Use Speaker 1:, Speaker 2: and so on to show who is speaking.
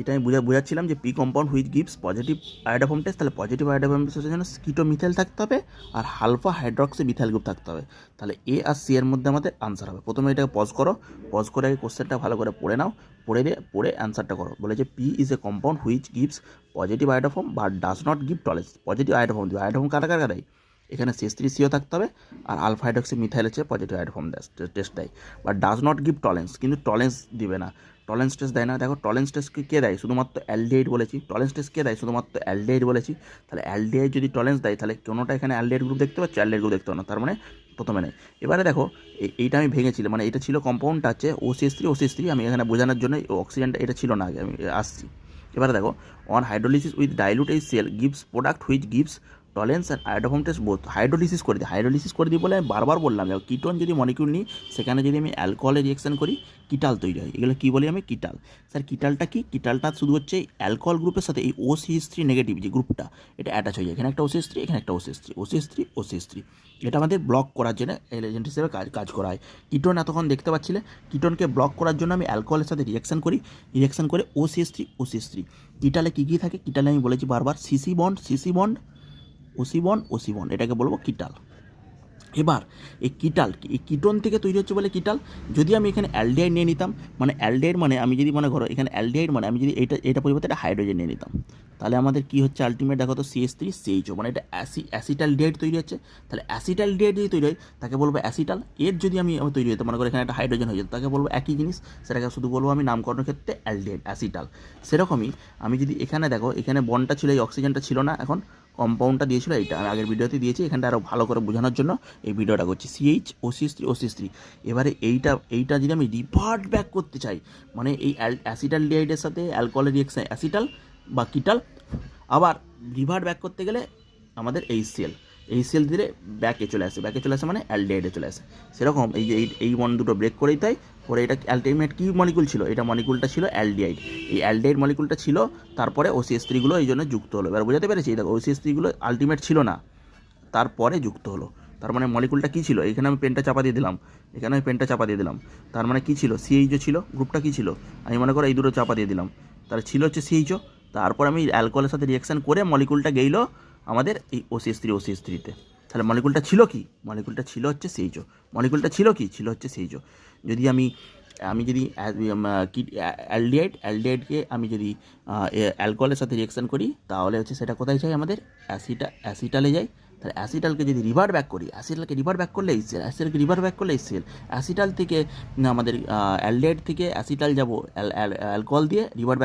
Speaker 1: এটা আমি বোঝাচ্ছিলাম যে P compound which gives positive iodoform test, তাহলে পজিটিভ আয়োডোফর্ম টেস্টের জন্য কিটোমিথাইল থাকতে হবে আর আলফা হাইড্রক্সি মিথাইল গ্রুপ থাকতে হবে। তাহলে এ আর সি এর মধ্যে আমাদের আনসার হবে। প্রথমে এটাকে পজ করো, পজ করে আগে কোশ্চেনটা ভালো করে পড়ে নাও, পড়ে অ্যান্সারটা করো। বলে যে P is a compound which gives positive iodoform but does not give Tollens. Positive iodoform দিবে, আয়োডোফর্ম কারা কারা দেয়, এখানে CH3CO থাকতে হবে আর আলফা হাইড্রক্সি মিথাইল হচ্ছে পজিটিভ আয়োডোফর্ম টেস্ট দেয়, but does not give Tollens, কিন্তু টলেন্স দিবে না। টলেন্স টেস্ট দেয় না। দেখো টলেন্স টেস্ট কে দেয়, শুধুমাত্র অ্যালডিহাইড বলেছি। টলেন্স টেস্ট কে দেয়, শুধুমাত্র অ্যালডিহাইড বলেছি। তাহলে অ্যালডিহাইড যদি টলেন্স দেয় তাহলে কোনোটা এখানে অ্যালডিহাইড গ্রুপ দেখতে পাচ্ছি, অ্যালডিহাইড গ্রুপ দেখতে পাবো না, তার মানে প্রথমে নেই। এবারে দেখো এইটা আমি ভেঙেছিলাম, মানে এটা ছিল কম্পাউন্ডটা আছে OCH3 আমি এখানে বোঝানোর জন্য অক্সিজেনটা এটা ছিল না আগে, আমি আসছি। এবারে দেখো on hydrolysis with dilute cell gives product which gives Tollens and iodoform test both. Hydrolysis করে দিই বলে আমি বারবার বললাম, যে কিটোন যদি মলিকিউল নিই সেখানে যদি আমি অ্যালকোহলে রিয়েকশন করি কিটাল তৈরি হয়। এগুলো কী বলি আমি, কিটাল। স্যার কিটালটা কি, কিটালটা শুধু হচ্ছে অ্যালকোহল গ্রুপের সাথে এই OCH3 নেগেটিভ যে গ্রুপটা এটা অ্যাটাচ হয়ে যায়। এখানে একটা OCH3, এখানে একটা OCH3 এটা আমাদের ব্লক করার জন্য এজেন্ট হিসেবে কাজ করা হয়। কিটোন এতক্ষণ দেখতে পাচ্ছিলে, কিটোনকে ব্লক করার জন্য আমি অ্যালকোহলের সাথে রিয়েকশন করে OCH3 কিটালে কী কী থাকে, কিটালে আমি বলেছি বারবার CC বন্ড OC বন্ড এটাকে বলবো কিটাল। এবার এই কিটোন থেকে তৈরি হচ্ছে বলে কিটাল। যদি আমি এখানে অ্যালডিহাইড নিয়ে নিতাম, মানে অ্যালডিহাইড মানে আমি যদি মনে করো এখানে অ্যালডিহাইড মানে আমি যদি এটা পরিবর্তে একটা হাইড্রোজেন নিয়ে নিতাম, তাহলে আমাদের কী হচ্ছে আলটিমেট দেখো তো CH3CHO, মানে এটা অ্যাসিটালডিহাইড তৈরি হচ্ছে। তাহলে অ্যাসিটালডিহাইড যদি তৈরি হয় তাকে বলবো অ্যাসিটাল। এর যদি আমি তৈরি হতো, মনে করো এখানে একটা হাইড্রোজেন হয়ে যেত, তাকে বলবো একই জিনিস, সেটাকে শুধু বলবো আমি নামকরণের ক্ষেত্রে অ্যালডিহাইড, অ্যাসিটাল। সেরকমই আমি যদি এখানে দেখো এখানে বন্ডটা ছিল, এই অক্সিজেনটা ছিল না, এখন কম্পাউন্ডটা দিয়েছিল এইটা, আমি আগের ভিডিওতে দিয়েছি, এখানটা আরও ভালো করে বোঝানোর জন্য এই ভিডিওটা করছি। OCH3 এবারে এইটা যদি আমি রিভার্ট ব্যাক করতে চাই, মানে এই অ্যাসিটালডিহাইডের সাথে অ্যালকোহলের রিয়েকশন অ্যাসিটাল বা কিটাল, আবার রিভার্ট ব্যাক করতে গেলে আমাদের HCl দিলে ব্যাকে চলে আসে মানে অ্যালডিহাইডে চলে আসে। সেরকম এই যে এই বন্ড দুটো ব্রেক করেই তাই পরে এটা আলটিমেট কী মলিকুল ছিল, এটা মলিকুলটা ছিল অ্যালডিহাইড। এই অ্যালডিহাইড মলিকুলটা ছিল, তারপরে OCH3 এই জন্য যুক্ত হলো। এবার বোঝাতে পেরেছি, দেখো OCH3 আলটিমেট ছিল না, তারপরে যুক্ত হলো। তার মানে মলিকুলটা কী ছিল, এখানে আমি পেনটা চাপা দিয়ে দিলাম, তার মানে কী ছিল, CHO ছিল, গ্রুপটা কী ছিল, আমি মনে করো এই দুটো চাপা দিয়ে দিলাম, তাহলে ছিল হচ্ছে CHO। তারপর আমি অ্যালকোহলের সাথে রিয়েকশান করে মলিকুলটা গেইলো আমাদের এই OCH3 তাহলে মলিকুলটা ছিল কি, মলিকুলটা ছিল হচ্ছে CHO, ছিল হচ্ছে CHO। যদি আমি যদি অ্যালডিহাইডকে আমি যদি অ্যালকোহলের সাথে রিয়েকশান করি তাহলে হচ্ছে সেটা কোথায় যায়, আমাদের অ্যাসিটালে যায়। তাহলে অ্যাসিটালকে যদি রিভার্ট ব্যাক করি, অ্যাসিটালকে রিভার্ট ব্যাক করলে অ্যাসিটাল থেকে আমাদের অ্যালডিহাইড থেকে অ্যাসিটাল যাবো অ্যালকোহল দিয়ে রিভার্ট ব্যাক